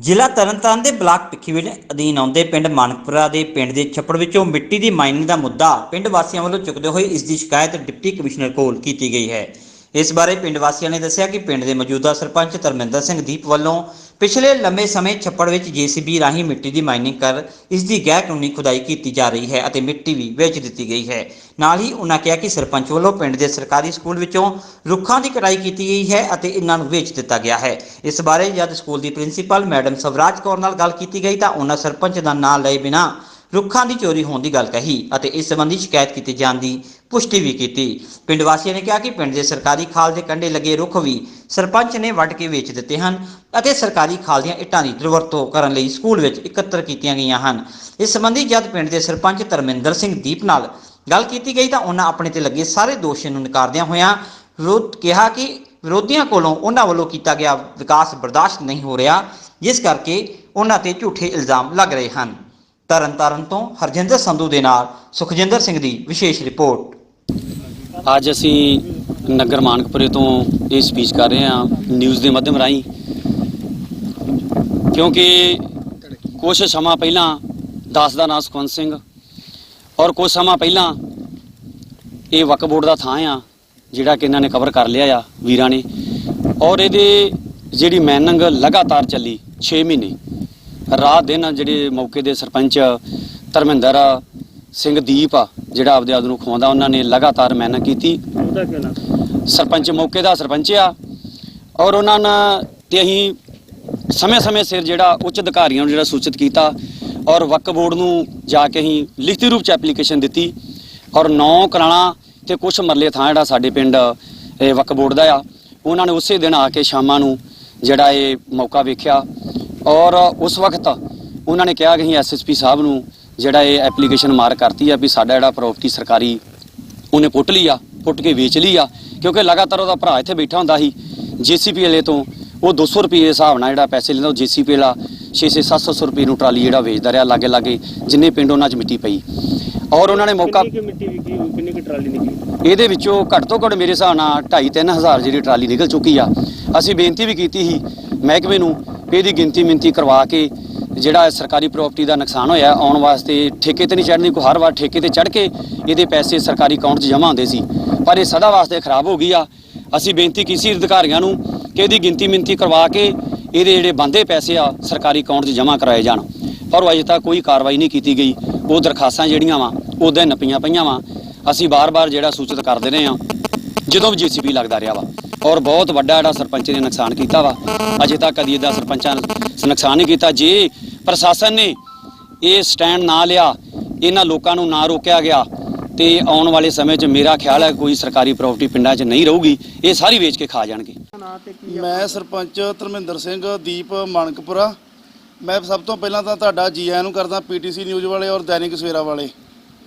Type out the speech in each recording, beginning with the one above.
ਜ਼ਿਲ੍ਹਾ ਤਰਨਤਾਰਨ ਦੇ ਬਲਾਕ ਭਿੱਖੀਵਿੰਡ ਅਧੀਨ ਆਉਂਦੇ ਪਿੰਡ ਮਾਨਕਪੁਰਾ ਦੇ ਪਿੰਡ ਦੇ ਛੱਪੜ ਵਿੱਚੋਂ ਮਿੱਟੀ ਦੀ ਮਾਈਨਿੰਗ ਦਾ ਮੁੱਦਾ ਪਿੰਡ ਵਾਸੀਆਂ ਵੱਲੋਂ ਚੁੱਕਦੇ ਹੋਏ ਇਸ ਦੀ ਸ਼ਿਕਾਇਤ ਡਿਪਟੀ ਕਮਿਸ਼ਨਰ ਕੋਲ ਕੀਤੀ ਗਈ ਹੈ। ਇਸ ਬਾਰੇ ਪਿੰਡ ਵਾਸੀਆਂ ਨੇ ਦੱਸਿਆ ਕਿ ਪਿੰਡ ਦੇ ਮੌਜੂਦਾ ਸਰਪੰਚ ਧਰਮਿੰਦਰ ਸਿੰਘ ਦੀਪ ਵੱਲੋਂ ਪਿਛਲੇ ਲੰਮੇ ਸਮੇਂ ਛੱਪੜ ਵਿੱਚ ਜੀਸੀਬੀ ਰਾਹੀਂ ਮਿੱਟੀ ਦੀ ਮਾਈਨਿੰਗ ਕਰ ਇਸ ਦੀ ਗੈਰ ਕਾਨੂੰਨੀ ਖੁਦਾਈ ਕੀਤੀ ਜਾ ਰਹੀ ਹੈ ਅਤੇ ਮਿੱਟੀ ਵੀ ਵੇਚ ਦਿੱਤੀ ਗਈ ਹੈ। ਨਾਲ ਹੀ ਉਹਨਾਂ ਕਿਹਾ ਕਿ ਸਰਪੰਚ ਵੱਲੋਂ ਪਿੰਡ ਦੇ ਸਰਕਾਰੀ ਸਕੂਲ ਵਿੱਚੋਂ ਰੁੱਖਾਂ ਦੀ ਕਟਾਈ ਕੀਤੀ ਗਈ ਹੈ ਅਤੇ ਇਹਨਾਂ ਨੂੰ ਵੇਚ ਦਿੱਤਾ ਗਿਆ ਹੈ। ਇਸ ਬਾਰੇ ਜਦ ਸਕੂਲ ਦੀ ਪ੍ਰਿੰਸੀਪਲ ਮੈਡਮ ਸਵਰਾਜ ਕੌਰ ਨਾਲ ਗੱਲ ਕੀਤੀ ਗਈ ਤਾਂ ਉਹਨਾਂ ਸਰਪੰਚ ਦਾ ਨਾਂ ਲਏ ਬਿਨਾਂ ਰੁੱਖਾਂ ਦੀ ਚੋਰੀ ਹੋਣ ਦੀ ਗੱਲ ਕਹੀ ਅਤੇ ਇਸ ਸੰਬੰਧੀ ਸ਼ਿਕਾਇਤ ਕੀਤੀ ਜਾਣ ਦੀ ਪੁਸ਼ਟੀ ਵੀ ਕੀਤੀ। ਪਿੰਡ ਵਾਸੀਆਂ ਨੇ ਕਿਹਾ ਕਿ ਪਿੰਡ ਦੇ ਸਰਕਾਰੀ ਖਾਲ ਦੇ ਕੰਢੇ ਲੱਗੇ ਰੁੱਖ ਵੀ ਸਰਪੰਚ ਨੇ ਵੱਢ ਕੇ ਵੇਚ ਦਿੱਤੇ ਹਨ ਅਤੇ ਸਰਕਾਰੀ ਖਾਲ ਦੀਆਂ ਇੱਟਾਂ ਦੀ ਦੁਰਵਰਤੋਂ ਕਰਨ ਲਈ ਸਕੂਲ ਵਿੱਚ ਇਕੱਤਰ ਕੀਤੀਆਂ ਗਈਆਂ ਹਨ। ਇਸ ਸੰਬੰਧੀ ਜਦ ਪਿੰਡ ਦੇ ਸਰਪੰਚ ਧਰਮਿੰਦਰ ਸਿੰਘ ਦੀਪ ਨਾਲ ਗੱਲ ਕੀਤੀ ਗਈ ਤਾਂ ਉਹਨਾਂ ਆਪਣੇ ਤੇ ਲੱਗੇ ਸਾਰੇ ਦੋਸ਼ਾਂ ਨੂੰ ਨਕਾਰਦਿਆਂ ਹੋਇਆਂ ਕਿਹਾ ਕਿ ਵਿਰੋਧੀਆਂ ਕੋਲੋਂ ਉਹਨਾਂ ਵੱਲੋਂ ਕੀਤਾ ਗਿਆ ਵਿਕਾਸ ਬਰਦਾਸ਼ਤ ਨਹੀਂ ਹੋ ਰਿਹਾ, ਜਿਸ ਕਰਕੇ ਉਹਨਾਂ ਤੇ ਝੂਠੇ ਇਲਜ਼ਾਮ ਲੱਗ ਰਹੇ ਹਨ। ਤਰਨਤਾਰਨ ਤੋਂ ਹਰਜਿੰਦਰ ਸੰਧੂ ਦੇ ਨਾਲ ਸੁਖਜਿੰਦਰ ਸਿੰਘ ਦੀ ਵਿਸ਼ੇਸ਼ ਰਿਪੋਰਟ। ਅੱਜ ਅਸੀਂ ਨਗਰ ਮਾਨਕਪੁਰੇ ਤੋਂ ਇਹ ਸਪੀਚ ਕਰ ਰਹੇ ਹਾਂ ਨਿਊਜ਼ ਦੇ ਮਾਧਿਅਮ ਰਾਹੀਂ, ਕਿਉਂਕਿ ਕੁਝ ਸਮਾਂ ਪਹਿਲਾਂ 10 ਦਾ ਨਾਂ ਸੁਖਵੰਤ ਸਿੰਘ ਔਰ ਕੁਝ ਸਮਾਂ ਪਹਿਲਾਂ ਇਹ ਵਕਫ ਬੋਰਡ ਦਾ ਥਾਂ ਆ ਜਿਹੜਾ ਕਿ ਇਹਨਾਂ ਨੇ ਕਵਰ ਕਰ ਲਿਆ ਆ ਵੀਰਾਂ ਨੇ, ਔਰ ਇਹਦੇ ਜਿਹੜੀ ਮੈਨਿੰਗ ਲਗਾਤਾਰ ਚੱਲੀ 6 ਮਹੀਨੇ ਰਾਤ ਦਿਨ। ਜਿਹੜੇ ਮੌਕੇ ਦੇ ਸਰਪੰਚ ਧਰਮਿੰਦਰ ਸਿੰਘ ਦੀਪ ਆ ਜਿਹੜਾ ਆਪਦੇ ਆਪ ਨੂੰ ਖਵਾਉਂਦਾ, ਉਹਨਾਂ ਨੇ ਲਗਾਤਾਰ ਮੈਨਿੰਗ ਕੀਤੀ। ਸਰਪੰਚ ਮੌਕੇ ਦਾ ਸਰਪੰਚ ਆ ਔਰ ਉਹਨਾਂ ਨੇ ਤੇ ਅਸੀਂ ਸਮੇਂ ਸਿਰ ਜਿਹੜਾ ਉੱਚ ਅਧਿਕਾਰੀਆਂ ਨੂੰ ਜਿਹੜਾ ਸੂਚਿਤ ਕੀਤਾ ਔਰ ਵਕਫ ਬੋਰਡ ਨੂੰ ਜਾ ਕੇ ਅਸੀਂ ਲਿਖਤੀ ਰੂਪ 'ਚ ਐਪਲੀਕੇਸ਼ਨ ਦਿੱਤੀ ਔਰ 9 ਕਰਾਣਾ ਤੇ ਕੁਛ ਮਰਲੇ ਥਾਂ ਜਿਹੜਾ ਸਾਡੇ ਪਿੰਡ ਵਕਫ ਬੋਰਡ ਦਾ ਆ, ਉਹਨਾਂ ਨੇ ਉਸੇ ਦਿਨ ਆ ਕੇ ਸ਼ਾਮਾਂ ਨੂੰ ਜਿਹੜਾ ਇਹ ਮੌਕਾ ਵੇਖਿਆ ਔਰ ਉਸ ਵਕਤ ਉਹਨਾਂ ਨੇ ਕਿਹਾ ਕਿ ਅਸੀਂ ਐਸਐਸਪੀ ਸਾਹਿਬ ਨੂੰ ਜਿਹੜਾ ਇਹ ਐਪਲੀਕੇਸ਼ਨ ਮਾਰਕ ਕਰਤੀ ਆ ਵੀ ਸਾਡਾ ਜਿਹੜਾ ਪ੍ਰਾਪਰਟੀ ਸਰਕਾਰੀ ਉਹਨੇ ਪੁੱਟ ਲਈ ਆ, ਪੁੱਟ ਕੇ ਵੇਚ ਲਈ ਆ, ਕਿਉਂਕਿ ਲਗਾਤਾਰ ਉਹਦਾ ਭਰਾ ਇੱਥੇ ਬੈਠਾ ਹੁੰਦਾ ਸੀ ਜੀਸੀਪੀ ਵਾਲੇ ਤੋਂ। ਉਹ 200 ਰੁਪਏ ਦੇ ਹਿਸਾਬ ਨਾਲ ਜਿਹੜਾ ਪੈਸੇ ਲੈਂਦਾ, ਉਹ ਜੀਸੀਪੀ ਵਾਲਾ 600-700 ਰੁਪਏ ਨੂੰ ਟਰਾਲੀ ਜਿਹੜਾ ਵੇਚਦਾ ਰਿਹਾ ਲਾਗੇ ਜਿੰਨੇ ਪਿੰਡ ਉਹਨਾਂ 'ਚ ਮਿੱਟੀ ਪਈ। ਔਰ ਉਹਨਾਂ ਨੇ ਮੌਕਾ ਕਿੰਨੀ ਟਰਾਲੀ ਨਿਕਲੀ ਇਹਦੇ ਵਿੱਚੋਂ ਘੱਟ ਤੋਂ ਘੱਟ ਮੇਰੇ ਹਿਸਾਬ ਨਾਲ 2,500-3 ਹਜ਼ਾਰ ਜਿਹੜੀ ਟਰਾਲੀ ਨਿਕਲ ਚੁੱਕੀ ਆ। ਅਸੀਂ ਬੇਨਤੀ ਵੀ ਕੀਤੀ ਸੀ ਮਹਿਕਮੇ ਨੂੰ ਵੀ ਇਹਦੀ ਗਿਣਤੀ ਕਰਵਾ ਕੇ ਜਿਹੜਾ ਸਰਕਾਰੀ ਪ੍ਰਾਪਰਟੀ ਦਾ ਨੁਕਸਾਨ ਹੋਇਆ ਆਉਣ ਵਾਸਤੇ ਠੇਕੇ ਤੇ ਨਹੀਂ ਚੜ੍ਹਨੀ, ਕੋਈ ਹਰ ਵਾਰ ਠੇਕੇ ਤੇ ਚੜ੍ਹ ਕੇ ਇਹਦੇ ਪੈਸੇ ਸਰਕਾਰੀ ਅਕਾਊਂਟ 'ਚ ਜਮ੍ਹਾਂ ਹੁੰਦੇ ਸੀ, ਪਰ ਇਹ ਸਦਾ ਵਾਸਤੇ ਖਰਾਬ ਹੋ ਗਈ ਆ। ਅਸੀਂ ਬੇਨਤੀ ਕੀਤੀ ਅਧਿਕਾਰੀਆਂ ਨੂੰ ਕਿ ਇਹਦੀ ਗਿਣਤੀ ਕਰਵਾ ਕੇ ਇਹਦੇ ਜਿਹੜੇ ਬੰਦੇ ਪੈਸੇ ਆ ਸਰਕਾਰੀ ਅਕਾਊਂਟ 'ਚ ਜਮ੍ਹਾਂ ਕਰਾਏ ਜਾਣ, ਪਰ ਅਜੇ ਤੱਕ ਕੋਈ ਕਾਰਵਾਈ ਨਹੀਂ ਕੀਤੀ ਗਈ। ਉਹ ਦਰਖਾਸਤਾਂ ਜਿਹੜੀਆਂ ਵਾ ਉੱਦਾਂ ਹੀ ਨੱਪੀਆਂ ਪਈਆਂ ਵਾ। ਅਸੀਂ ਬਾਰ-ਬਾਰ ਜਿਹੜਾ ਸੂਚਿਤ ਕਰਦੇ ਰਹੇ ਹਾਂ ਜਦੋਂ ਵੀ ਜੀਸੀਬੀ ਲੱਗਦਾ ਰਿਹਾ ਵਾ, ਔਰ ਬਹੁਤ ਵੱਡਾ ਜਿਹੜਾ ਸਰਪੰਚ ਨੇ ਨੁਕਸਾਨ ਕੀਤਾ ਵਾ। ਅਜੇ ਤੱਕ ਕਦੀ ਇਹਦਾ ਸਰਪੰਚਾਂ ਨੇ ਨੁਕਸਾਨ ਨਹੀਂ ਕੀਤਾ। ਜੇ ਪ੍ਰਸ਼ਾਸਨ ਨੇ ਇਹ ਸਟੈਂਡ ਨਾ ਲਿਆ, ਇਹਨਾਂ ਲੋਕਾਂ ਨੂੰ ਨਾ ਰੋਕਿਆ ਗਿਆ, ਤੇ ਆਉਣ ਵਾਲੇ ਸਮੇਂ 'ਚ ਮੇਰਾ ਖਿਆਲ ਹੈ ਕੋਈ ਸਰਕਾਰੀ ਪ੍ਰਾਪਰਟੀ ਪਿੰਡਾਂ 'ਚ ਨਹੀਂ ਰਹੂਗੀ, ਇਹ ਸਾਰੀ ਵੇਚ ਕੇ ਖਾ ਜਾਣਗੇ। ਮੈਂ ਸਰਪੰਚ ਧਰਮਿੰਦਰ ਸਿੰਘ ਦੀਪ ਮਾਨਕਪੁਰਾ। ਮੈਂ ਸਭ ਤੋਂ ਪਹਿਲਾਂ ਤਾਂ ਤੁਹਾਡਾ ਜੀ ਆਇਆਂ ਨੂੰ ਕਰਦਾ ਪੀਟੀਸੀ ਨਿਊਜ਼ ਵਾਲੇ ਔਰ ਦੈਨਿਕ ਸਵੇਰਾ ਵਾਲੇ।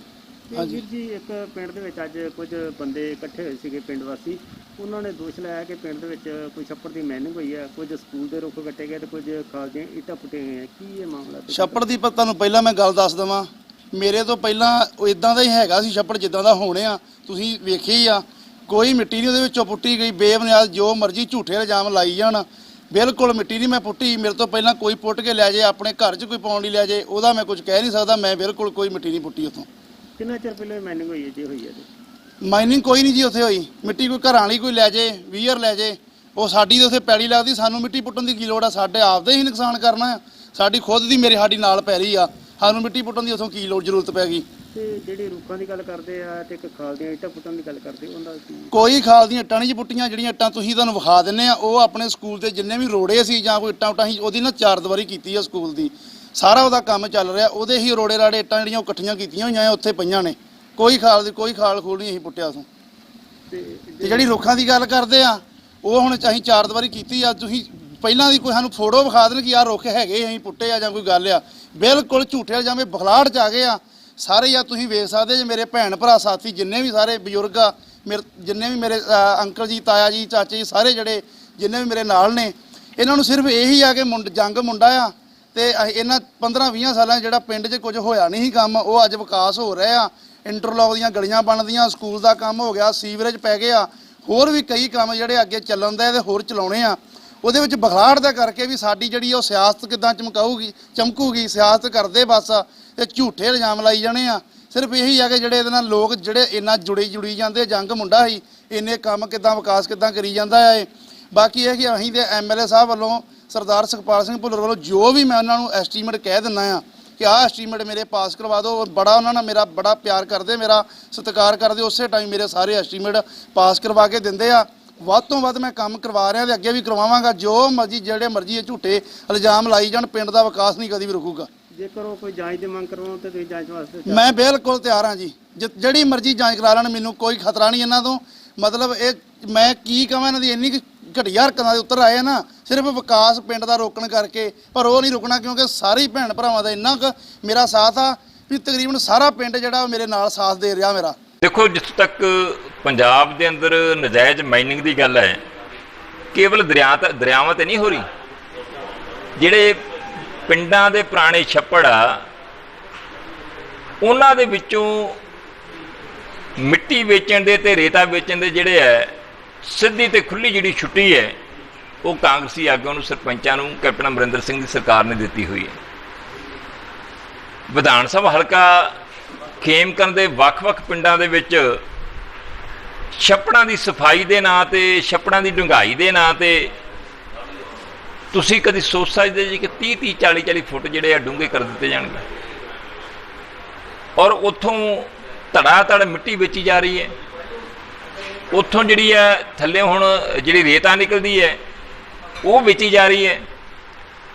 ਹਾਂਜੀ ਜੀ, ਇੱਕ ਪਿੰਡ ਦੇ ਵਿੱਚ ਅੱਜ ਕੁਝ ਬੰਦੇ ਇਕੱਠੇ ਹੋਏ ਸੀਗੇ ਪਿੰਡ ਵਾਸੀ, ਉਹਨਾਂ ਨੇ ਦੋਸ਼ ਲਾਇਆ ਕਿ ਪਿੰਡ ਦੇ ਵਿੱਚ ਕੋਈ ਛੱਪੜ ਦੀ ਮਾਈਨਿੰਗ ਹੋਈ ਹੈ, ਕੁਝ ਸਕੂਲ ਦੇ ਰੁੱਖ ਕੱਟੇ ਗਏ ਤੇ ਕੁਝ ਖਾਲ ਦੀਆਂ ਇੱਟਾਂ ਪੁੱਟੀਆਂ ਗਈਆਂ। ਕੀ ਇਹ ਮਾਮਲਾ? ਛੱਪੜ ਦੀ ਤੁਹਾਨੂੰ ਪਹਿਲਾਂ ਮੈਂ ਗੱਲ ਦੱਸ ਦੇਵਾਂ, ਮੇਰੇ ਤੋਂ ਪਹਿਲਾਂ ਇਦਾਂ ਦਾ ਹੀ ਹੈਗਾ ਸੀ ਛੱਪੜ ਜਿੱਦਾਂ ਦਾ ਹੋਣੇ ਆ, ਤੁਸੀਂ ਵੇਖਿਆ ਹੀ ਆ। ਕੋਈ ਮਿੱਟੀ ਨਹੀਂ ਉਹਦੇ ਵਿੱਚੋਂ ਪੁੱਟੀ ਗਈ, ਬੇਬੁਨਿਆਦ ਜੋ ਮਰਜ਼ੀ ਝੂਠੇ ਇਲਜ਼ਾਮ ਲਾਈ ਜਾਣ। ਬਿਲਕੁਲ ਮਿੱਟੀ ਨਹੀਂ ਮੈਂ ਪੁੱਟੀ, ਮੇਰੇ ਤੋਂ ਪਹਿਲਾਂ ਕੋਈ ਪੁੱਟ ਕੇ ਲੈ ਜੇ, ਆਪਣੇ ਘਰ 'ਚ ਕੋਈ ਪਾਉਣ ਲਈ ਲੈ ਜੇ, ਉਹਦਾ ਮੈਂ ਕੁਝ ਕਹਿ ਨਹੀਂ ਸਕਦਾ। ਮੈਂ ਬਿਲਕੁਲ ਕੋਈ ਮਿੱਟੀ ਨਹੀਂ ਪੁੱਟੀ ਉੱਥੋਂ। ਕਿੰਨਾ ਚਿਰ ਪਹਿਲਾਂ ਮਾਈਨਿੰਗ ਹੋਈ ਹੈ ਜੇ ਹੋਈ ਹੈ ਤੇ? ਮਾਈਨਿੰਗ ਕੋਈ ਨਹੀਂ ਜੀ ਉੱਥੇ ਹੋਈ। ਮਿੱਟੀ ਕੋਈ ਘਰਾਂ ਵਾਲੀ ਕੋਈ ਲੈ ਜੇ, ਵੀਅਰ ਲੈ ਜੇ, ਉਹ ਸਾਡੀ ਤਾਂ ਉੱਥੇ ਪੈਲੀ ਲੱਗਦੀ, ਸਾਨੂੰ ਮਿੱਟੀ ਪੁੱਟਣ ਦੀ ਕੀ ਲੋੜ ਆ? ਸਾਡੇ ਆਪਦੇ ਹੀ ਨੁਕਸਾਨ ਕਰਨਾ ਆ। ਸਾਡੀ ਖੁਦ ਦੀ ਸਾਡੀ ਨਾਲ ਪੈਲੀ ਆ, ਸਾਨੂੰ ਮਿੱਟੀ ਪੁੱਟਣ ਦੀ ਉੱਥੋਂ ਕੀ ਲੋੜ ਜ਼ਰੂਰਤ ਪੈ ਗਈ? ਤੇ ਜਿਹੜੇ ਰੁੱਖਾਂ ਦੀ ਗੱਲ ਕਰਦੇ ਆ ਤੇ ਇੱਕ ਖਾਲ ਦੀਆਂ ਇੱਟਾਂ ਪੁੱਟਣ ਦੀ ਗੱਲ ਕਰਦੇ, ਉਹਦਾ ਕੋਈ ਖਾਲ ਦੀਆਂ ਇੱਟਾਂ ਨਹੀਂ ਜੀ ਪੁੱਟੀਆਂ। ਜਿਹੜੀਆਂ ਇੱਟਾਂ ਤੁਸੀਂ ਤੁਹਾਨੂੰ ਵਿਖਾ ਦਿੰਨੇ ਆ, ਉਹ ਆਪਣੇ ਸਕੂਲ ਦੇ ਜਿੰਨੇ ਵੀ ਰੋੜੇ ਸੀ ਜਾਂ ਕੋਈ ਇੱਟਾਂ ਉੱਟਾਂ ਸੀ, ਉਹਦੀ ਨਾ 4 ਦੀਵਾਰੀ ਕੀਤੀ ਆ ਸਕੂਲ ਦੀ। ਸਾਰਾ ਉਹਦਾ ਕੰਮ ਚੱਲ ਰਿਹਾ, ਉਹਦੇ ਹੀ ਰੋੜੇ ਰਾੜੇ ਇੱਟਾਂ ਜਿਹੜੀਆਂ ਉਹ ਇਕੱਠੀਆਂ ਕੀਤੀਆਂ ਹੋਈਆਂ ਆ, ਉੱਥੇ ਪਈਆਂ ਨੇ। ਕੋਈ ਖਾਲ ਖੂਲ ਨਹੀਂ ਅਸੀਂ ਪੁੱਟਿਆ ਉਥੋਂ। ਤੇ ਜਿਹੜੀ ਰੁੱਖਾਂ ਦੀ ਗੱਲ ਕਰਦੇ ਆ, ਉਹ ਹੁਣ ਅਸੀਂ 4 ਦੀਵਾਰੀ ਕੀਤੀ ਆ। ਤੁਸੀਂ ਪਹਿਲਾਂ ਦੀ ਕੋਈ ਸਾਨੂੰ ਫੋਟੋ ਵਿਖਾ ਦੇਣ ਕਿ ਆਹ ਰੁੱਖ ਹੈਗੇ ਅਸੀਂ ਪੁੱਟੇ ਆ ਜਾਂ ਕੋਈ ਗੱਲ ਆ, ਬਿਲਕੁਲ ਝੂਠੇ ਜਾਂ ਬਖਲਾੜ 'ਚ ਆ ਗਏ ਆ ਸਾਰੇ। ਆ ਤੁਸੀਂ ਵੇਖ ਸਕਦੇ ਜੇ ਮੇਰੇ ਭੈਣ ਭਰਾ ਸਾਥੀ ਜਿੰਨੇ ਵੀ ਸਾਰੇ ਬਜ਼ੁਰਗ ਆ, ਜਿੰਨੇ ਵੀ ਮੇਰੇ ਅੰਕਲ ਜੀ, ਤਾਇਆ ਜੀ, ਚਾਚੇ ਜੀ, ਸਾਰੇ ਜਿਹੜੇ ਜਿੰਨੇ ਵੀ ਮੇਰੇ ਨਾਲ ਨੇ, ਇਹਨਾਂ ਨੂੰ ਸਿਰਫ ਇਹੀ ਆ ਕਿ ਜੰਗ ਮੁੰਡਾ ਆ। ਤੇ ਇਹਨਾਂ 15-20 ਸਾਲਾਂ ਜਿਹੜਾ ਪਿੰਡ 'ਚ ਕੁਝ ਹੋਇਆ ਨਹੀਂ ਸੀ ਕੰਮ, ਉਹ ਅੱਜ ਵਿਕਾਸ ਹੋ ਰਿਹਾ ਆ। ਇੰਟਰਲੋਕ ਦੀਆਂ ਗਲੀਆਂ ਬਣਦੀਆਂ, ਸਕੂਲ ਦਾ ਕੰਮ ਹੋ ਗਿਆ, ਸੀਵਰੇਜ ਪੈ ਗਏ ਆ, ਹੋਰ ਵੀ ਕਈ ਕੰਮ ਜਿਹੜੇ ਅੱਗੇ ਚੱਲਣ ਦੇ ਤੇ ਹੋਰ ਚਲਾਉਣੇ ਆ। ਉਹਦੇ ਵਿੱਚ ਬਖਲਾੜ ਦਾ ਕਰਕੇ ਵੀ ਸਾਡੀ ਜਿਹੜੀ ਉਹ ਸਿਆਸਤ ਕਿੱਦਾਂ ਚਮਕੂਗੀ ਸਿਆਸਤ ਕਰਦੇ ਬਸ ਇਹ ਝੂਠੇ ਇਲਜ਼ਾਮ ਲਾਈ ਜਾਣੇ ਆ। ਸਿਰਫ ਇਹੀ ਆ ਕਿ ਜਿਹੜੇ ਇਹਦੇ ਨਾਲ ਲੋਕ ਜਿਹੜੇ ਇੰਨਾ ਜੁੜੀ ਜਾਂਦੇ, ਜੰਗ ਮੁੰਡਾ ਸੀ, ਇੰਨੇ ਕੰਮ ਕਿੱਦਾਂ ਵਿਕਾਸ ਕਿੱਦਾਂ ਕਰੀ ਜਾਂਦਾ ਆ ਇਹ। ਬਾਕੀ ਇਹ ਕਿ ਅਸੀਂ ਤੇ MLA ਸਾਹਿਬ ਵੱਲੋਂ ਸਰਦਾਰ ਸੁਖਪਾਲ ਸਿੰਘ ਭੁੱਲਰ ਵੱਲੋਂ ਜੋ ਵੀ ਮੈਂ ਉਹਨਾਂ ਨੂੰ ਐਸਟੀਮੇਟ ਕਹਿ ਦਿੰਦਾ ਆ ਕਿ ਆਹ ਐਸਟੀਮੇਟ ਮੇਰੇ ਪਾਸ ਕਰਵਾ ਦਿਓ, ਬੜਾ ਉਹਨਾਂ ਨਾਲ ਮੇਰਾ ਬੜਾ ਪਿਆਰ ਕਰਦੇ, ਮੇਰਾ ਸਤਿਕਾਰ ਕਰਦੇ, ਉਸੇ ਟਾਈਮ ਮੇਰੇ ਸਾਰੇ ਐਸਟੀਮੇਟ ਪਾਸ ਕਰਵਾ ਕੇ ਦਿੰਦੇ ਆ। ਵੱਧ ਤੋਂ ਵੱਧ ਮੈਂ ਕੰਮ ਕਰਵਾ ਰਿਹਾ ਤੇ ਅੱਗੇ ਵੀ ਕਰਵਾਵਾਂਗਾ। ਜੋ ਮਰਜ਼ੀ ਜਿਹੜੇ ਮਰਜ਼ੀ ਇਹ ਝੂਠੇ ਇਲਜ਼ਾਮ ਲਾਈ ਜਾਣ, ਪਿੰਡ ਦਾ ਵਿਕਾਸ ਨਹੀਂ ਕਦੀ ਵੀ ਰੁਕੂਗਾ। ਜੇਕਰ ਉਹ ਕੋਈ ਜਾਂਚ ਦੀ ਮੰਗ ਕਰਵਾਉਣ ਤੇ ਤੁਸੀਂ ਜਾਂਚ ਵਾਸਤੇ ਮੈਂ ਬਿਲਕੁਲ ਤਿਆਰ ਹਾਂ ਜੀ, ਜਿਹੜੀ ਮਰਜ਼ੀ ਜਾਂਚ ਕਰਾ ਲੈਣ, ਮੈਨੂੰ ਕੋਈ ਖਤਰਾ ਨਹੀਂ ਇਹਨਾਂ ਤੋਂ। ਮਤਲਬ ਇਹ ਮੈਂ ਕੀ ਕਹਾਂ, ਇਹਨਾਂ ਦੀ ਇੰਨੀ ਘਟੀਆ ਹਰਕਤਾਂ ਦੇ ਉੱਤਰ ਆਏ ਆ ਨਾ, ਸਿਰਫ ਵਿਕਾਸ ਪਿੰਡ ਦਾ ਰੋਕਣ ਕਰਕੇ। ਪਰ ਉਹ ਨਹੀਂ ਰੁਕਣਾ ਕਿਉਂਕਿ ਸਾਰੇ ਭੈਣ ਭਰਾਵਾਂ ਦਾ ਇੰਨਾ ਕੁ ਮੇਰਾ ਸਾਥ ਆ ਵੀ ਤਕਰੀਬਨ ਸਾਰਾ ਪਿੰਡ ਜਿਹੜਾ ਮੇਰੇ ਨਾਲ ਸਾਥ ਦੇ ਰਿਹਾ ਮੇਰਾ। ਦੇਖੋ, ਜਿੱਥੋਂ ਤੱਕ ਪੰਜਾਬ ਦੇ ਅੰਦਰ ਨਜਾਇਜ਼ ਮਾਈਨਿੰਗ ਦੀ ਗੱਲ ਹੈ, ਕੇਵਲ ਦਰਿਆਵਾਂ ਤੇ ਨਹੀਂ ਹੋ ਰਹੀ। ਜਿਹੜੇ ਪਿੰਡਾਂ ਦੇ ਪੁਰਾਣੇ ਛੱਪੜ ਆ, ਉਹਨਾਂ ਦੇ ਵਿੱਚੋਂ ਮਿੱਟੀ ਵੇਚਣ ਦੇ ਤੇ ਰੇਤਾ ਵੇਚਣ ਦੇ ਜਿਹੜੇ ਹੈ ਸਿੱਧੀ ਤੇ ਖੁੱਲੀ ਜਿਹੜੀ ਛੁੱਟੀ ਹੈ, ਉਹ ਕਾਂਗਰਸੀ ਆਗੂਆਂ ਨੂੰ, ਸਰਪੰਚਾਂ ਨੂੰ ਕੈਪਟਨ ਅਮਰਿੰਦਰ ਸਿੰਘ ਦੀ ਸਰਕਾਰ ਨੇ ਦਿੱਤੀ ਹੋਈ ਹੈ। ਵਿਧਾਨ ਸਭਾ ਹਲਕਾ ਖੇਮਕਰਨ ਦੇ ਵੱਖ-ਵੱਖ ਪਿੰਡਾਂ ਦੇ ਵਿੱਚ ਛੱਪੜਾਂ ਦੀ ਸਫਾਈ ਦੇ ਨਾਂ ਤੇ, ਛੱਪੜਾਂ ਦੀ ਡੂੰਘਾਈ ਦੇ ਨਾਂ ਤੇ ਤੁਸੀਂ ਕਦੀ ਸੋਚ ਸਕਦੇ ਜੀ ਕਿ 30-30 40-40 ਫੁੱਟ ਜਿਹੜੇ ਆ ਡੂੰਘੇ ਕਰ ਦਿੱਤੇ ਜਾਣਗੇ, ਔਰ ਉੱਥੋਂ ਧੜਾ-ਧੜ ਮਿੱਟੀ ਵੇਚੀ ਜਾ ਰਹੀ ਹੈ। ਉੱਥੋਂ ਜਿਹੜੀ ਹੈ ਥੱਲੇ ਹੁਣ ਜਿਹੜੀ ਰੇਤਾ ਨਿਕਲਦੀ ਹੈ ਉਹ ਵੇਚੀ ਜਾ ਰਹੀ ਹੈ।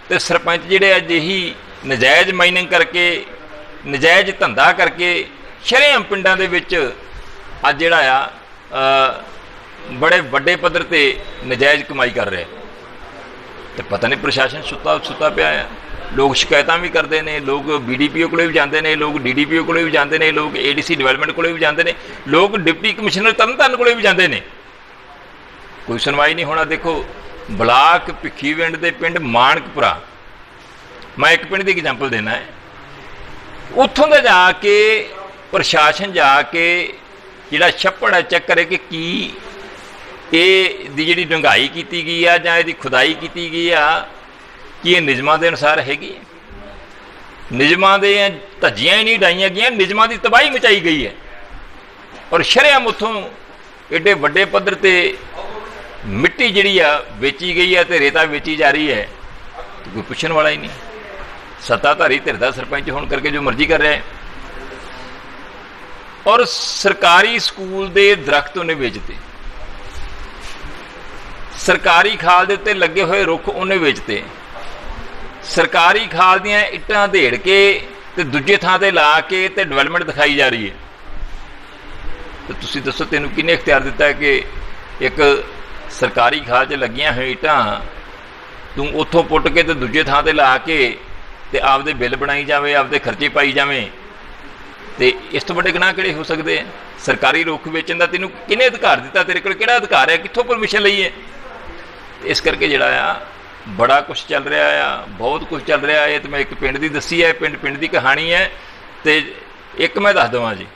ਤੇ ਸਰਪੰਚ ਜਿਹੜੇ ਅਜਿਹੀ ਨਜਾਇਜ਼ ਮਾਈਨਿੰਗ ਕਰਕੇ, ਨਜਾਇਜ਼ ਧੰਦਾ ਕਰਕੇ ਸ਼ਰੇਆਮ ਪਿੰਡਾਂ ਦੇ ਵਿੱਚ ਅੱਜ ਜਿਹੜਾ ਆ ਬੜੇ ਵੱਡੇ ਪੱਧਰ ਤੇ ਨਜਾਇਜ਼ ਕਮਾਈ ਕਰ ਰਿਹਾ। ਤੇ ਪਤਾ ਨਹੀਂ ਪ੍ਰਸ਼ਾਸਨ ਸੁੱਤਾ ਪਿਆ ਆ। ਲੋਕ ਸ਼ਿਕਾਇਤਾਂ ਵੀ ਕਰਦੇ ਨੇ, ਲੋਕ BDPO ਕੋਲੇ ਵੀ ਜਾਂਦੇ ਨੇ, ਲੋਕ DDPO ਕੋਲੇ ਵੀ ਜਾਂਦੇ ਨੇ, ਲੋਕ ADC ਡਿਵੈਲਪਮੈਂਟ ਕੋਲੇ ਵੀ ਜਾਂਦੇ ਨੇ, ਲੋਕ ਡਿਪਟੀ ਕਮਿਸ਼ਨਰ ਤਰਨਤਾਰਨ ਕੋਲੇ ਵੀ ਜਾਂਦੇ ਨੇ, ਕੋਈ ਸੁਣਵਾਈ ਨਹੀਂ ਹੋਣਾ। ਦੇਖੋ, ਬਲਾਕ ਭਿੱਖੀਵਿੰਡ ਦੇ ਪਿੰਡ ਮਾਨਕਪੁਰਾ, ਮੈਂ ਇੱਕ ਪਿੰਡ ਦੀ ਐਗਜ਼ਾਮਪਲ ਦੇਣਾ ਹੈ, ਉੱਥੋਂ ਦਾ ਜਾ ਕੇ ਪ੍ਰਸ਼ਾਸਨ ਜਾ ਕੇ ਜਿਹੜਾ ਛੱਪੜ ਹੈ ਚੈੱਕ ਕਰੇ ਕਿ ਕੀ ਇਹ ਦੀ ਜਿਹੜੀ ਡੂੰਘਾਈ ਕੀਤੀ ਗਈ ਆ ਜਾਂ ਇਹਦੀ ਖੁਦਾਈ ਕੀਤੀ ਗਈ ਆ, ਕੀ ਇਹ ਨਿਯਮਾਂ ਦੇ ਅਨੁਸਾਰ ਹੈਗੀ ਹੈ। ਨਿਯਮਾਂ ਦੇ ਧੱਜੀਆਂ ਹੀ ਨਹੀਂ ਡਾਈਆਂ ਗਈਆਂ, ਨਿਯਮਾਂ ਦੀ ਤਬਾਹੀ ਮਚਾਈ ਗਈ ਹੈ। ਔਰ ਸ਼ਰੇਆਮ ਉੱਥੋਂ ਏਡੇ ਵੱਡੇ ਪੱਧਰ ਤੇ ਮਿੱਟੀ ਜਿਹੜੀ ਆ ਵੇਚੀ ਗਈ ਹੈ ਤੇ ਰੇਤਾ ਵੇਚੀ ਜਾ ਰਹੀ ਹੈ, ਕੋਈ ਪੁੱਛਣ ਵਾਲਾ ਹੀ ਨਹੀਂ। ਸੱਤਾਧਾਰੀ ਧਿਰ ਦਾ ਸਰਪੰਚ ਹੋਣ ਕਰਕੇ ਜੋ ਮਰਜ਼ੀ ਕਰ ਰਿਹਾ ਹੈ। ਔਰ ਸਰਕਾਰੀ ਸਕੂਲ ਦੇ ਦਰਖਤ ਉਹਨੇ ਵੇਚਤੇ, ਸਰਕਾਰੀ ਖਾਲ ਦੇ ਉੱਤੇ ਲੱਗੇ ਹੋਏ ਰੁੱਖ ਉਹਨੇ ਵੇਚਤੇ, ਸਰਕਾਰੀ ਖਾਲ ਦੀਆਂ ਇੱਟਾਂ ਢੇੜ ਕੇ ਤੇ ਦੂਜੇ ਥਾਂ ਤੇ ਲਾ ਕੇ ਤੇ ਡਿਵੈਲਪਮੈਂਟ ਦਿਖਾਈ ਜਾ ਰਹੀ ਹੈ। ਤੇ ਤੁਸੀਂ ਦੱਸੋ, ਤੈਨੂੰ ਕਿਹਨੇ ਇਖਤਿਆਰ ਦਿੱਤਾ ਹੈ ਕਿ ਇੱਕ ਸਰਕਾਰੀ ਖਾਲ 'ਚ ਲੱਗੀਆਂ ਹੋਈਆਂ ਇੱਟਾਂ ਤੂੰ ਉੱਥੋਂ ਪੁੱਟ ਕੇ ਤੇ ਦੂਜੇ ਥਾਂ ਤੇ ਲਾ ਕੇ ਤੇ ਆਪਦੇ ਬਿੱਲ ਬਣਾਈ ਜਾਵੇ, ਆਪਦੇ ਖਰਚੇ ਪਾਈ ਜਾਵੇਂ? ਤੇ ਇਸ ਤੋਂ ਵੱਡੇ ਗੁਨਾਹ ਕਿਹੜੇ ਹੋ ਸਕਦੇ ਆ? ਸਰਕਾਰੀ ਰੁੱਖ ਵੇਚਣ ਦਾ ਤੈਨੂੰ ਕਿਹਨੇ ਅਧਿਕਾਰ ਦਿੱਤਾ? ਤੇਰੇ ਕੋਲ ਕਿਹੜਾ ਅਧਿਕਾਰ ਹੈ? ਕਿੱਥੋਂ ਪਰਮਿਸ਼ਨ ਲਈ ਹੈ? ਇਸ ਕਰਕੇ ਜਿਹੜਾ ਆ ਬੜਾ ਕੁਝ ਚੱਲ ਰਿਹਾ ਆ, ਬਹੁਤ ਕੁਝ ਚੱਲ ਰਿਹਾ ਹੈ। ਤੇ ਮੈਂ ਇੱਕ ਪਿੰਡ ਦੀ ਦੱਸੀ ਹੈ, ਪਿੰਡ ਦੀ ਕਹਾਣੀ ਹੈ। ਤੇ ਇੱਕ ਮੈਂ ਦੱਸ ਦੇਵਾਂ ਜੀ,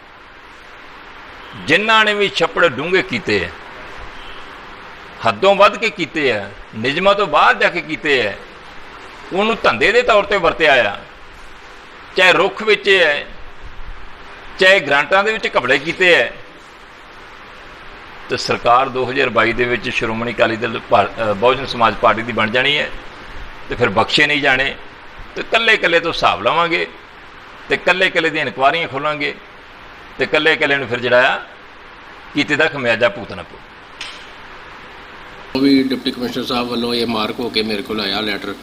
ਜਿਨ੍ਹਾਂ ਨੇ ਵੀ ਛੱਪੜ ਡੂੰਘੇ ਕੀਤੇ ਹੈ, ਹੱਦੋਂ ਵੱਧ ਕੇ ਕੀਤੇ ਆ, ਨਿਯਮਾਂ ਤੋਂ ਬਾਹਰ ਜਾ ਕੇ ਕੀਤੇ ਹੈ, ਉਹਨੂੰ ਧੰਦੇ ਦੇ ਤੌਰ ਤੇ ਵਰਤਿਆ ਆ, ਚਾਹੇ ਰੁੱਖ ਵੇਚੇ ਹੈ, ਚਾਹੇ ਗ੍ਰਾਂਟਾਂ ਦੇ ਵਿੱਚ ਘਪਲੇ ਕੀਤੇ ਹੈ। ਤੇ ਸਰਕਾਰ 2022 ਦੇ ਵਿੱਚ ਸ਼੍ਰੋਮਣੀ ਅਕਾਲੀ ਦਲ ਬਹੁਜਨ ਸਮਾਜ ਪਾਰਟੀ ਦੀ ਬਣ ਜਾਣੀ ਹੈ ਤੇ ਫਿਰ ਬਖਸ਼ੇ ਨਹੀਂ ਜਾਣੇ। ਤੇ ਕੱਲੇ ਤੋਂ ਹਿਸਾਬ ਲਵਾਂਗੇ ਤੇ ਕੱਲੇ ਦੀਆਂ ਇਨਕੁਆਰੀਆਂ ਖੋਲਾਂਗੇ ਤੇ ਕੱਲੇ ਨੂੰ ਫਿਰ ਜਿਹੜਾ ਆ ਕੀਤੇ ਦਾ ਖਮਿਆਜਾ ਭੁਗਤਣਾ ਪਊ। ਉਹ ਵੀ ਡਿਪਟੀ ਕਮਿਸ਼ਨਰ ਸਾਹਿਬ ਵੱਲੋਂ ਇਹ ਮਾਰਕ ਹੋ ਕੇ ਮੇਰੇ ਕੋਲ ਆਇਆ ਲੈਟਰ।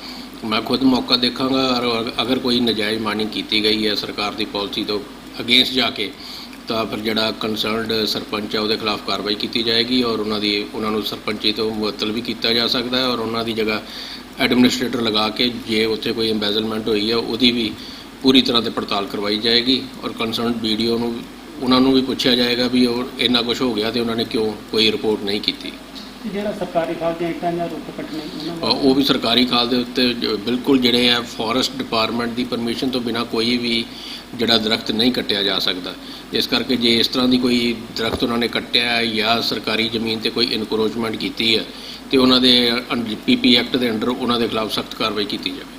ਮੈਂ ਖੁਦ ਮੌਕਾ ਦੇਖਾਂਗਾ ਔਰ ਅਗਰ ਕੋਈ ਨਜਾਇਜ਼ ਮਾਈਨਿੰਗ ਕੀਤੀ ਗਈ ਹੈ ਸਰਕਾਰ ਦੀ ਪਾਲਿਸੀ ਤੋਂ ਅਗੇਂਸਟ ਜਾ ਕੇ, ਤਾਂ ਫਿਰ ਜਿਹੜਾ ਕੰਸਰਨਡ ਸਰਪੰਚ ਹੈ ਉਹਦੇ ਖਿਲਾਫ ਕਾਰਵਾਈ ਕੀਤੀ ਜਾਏਗੀ ਔਰ ਉਹਨਾਂ ਨੂੰ ਸਰਪੰਚੀ ਤੋਂ ਮੁਅੱਤਲ ਵੀ ਕੀਤਾ ਜਾ ਸਕਦਾ ਹੈ ਔਰ ਉਹਨਾਂ ਦੀ ਜਗ੍ਹਾ ਐਡਮਿਨਿਸਟ੍ਰੇਟਰ ਲਗਾ ਕੇ ਜੇ ਉੱਥੇ ਕੋਈ ਐਮਬੈਜ਼ਲਮੈਂਟ ਹੋਈ ਹੈ ਉਹਦੀ ਵੀ ਪੂਰੀ ਤਰ੍ਹਾਂ ਤੇ ਪੜਤਾਲ ਕਰਵਾਈ ਜਾਏਗੀ ਔਰ ਕੰਸਰਨਡ BDO ਨੂੰ ਉਹਨਾਂ ਨੂੰ ਵੀ ਪੁੱਛਿਆ ਜਾਏਗਾ ਵੀ ਉਹ ਇੰਨਾ ਕੁਝ ਹੋ ਗਿਆ ਤੇ ਉਹਨਾਂ ਨੇ ਕਿਉਂ ਕੋਈ ਰਿਪੋਰਟ ਨਹੀਂ ਕੀਤੀ। ਜਿਹੜਾ ਸਰਕਾਰੀ ਖਾਲ ਦੀਆਂ ਇੱਟਾਂ ਜਾਂ ਰੁੱਖ ਕੱਟਣੇ ਉਹ ਵੀ ਸਰਕਾਰੀ ਖਾਲ ਦੇ ਉੱਤੇ ਬਿਲਕੁਲ ਜਿਹੜੇ ਆ ਫੋਰੈਸਟ ਡਿਪਾਰਟਮੈਂਟ ਦੀ ਪਰਮਿਸ਼ਨ ਤੋਂ ਬਿਨਾਂ ਕੋਈ ਵੀ ਜਿਹੜਾ ਦਰਖਤ ਨਹੀਂ ਕੱਟਿਆ ਜਾ ਸਕਦਾ। ਇਸ ਕਰਕੇ ਜੇ ਇਸ ਤਰ੍ਹਾਂ ਦੀ ਕੋਈ ਦਰਖਤ ਉਹਨਾਂ ਨੇ ਕੱਟਿਆ ਜਾਂ ਸਰਕਾਰੀ ਜ਼ਮੀਨ ਤੇ ਕੋਈ ਇਨਕਰੋਚਮੈਂਟ ਕੀਤੀ ਹੈ ਤੇ ਉਹਨਾਂ ਦੇ ਪੀਪੀ ਐਕਟ ਦੇ ਅੰਡਰ ਉਹਨਾਂ ਦੇ ਖਿਲਾਫ ਸਖਤ ਕਾਰਵਾਈ ਕੀਤੀ ਜਾਵੇ।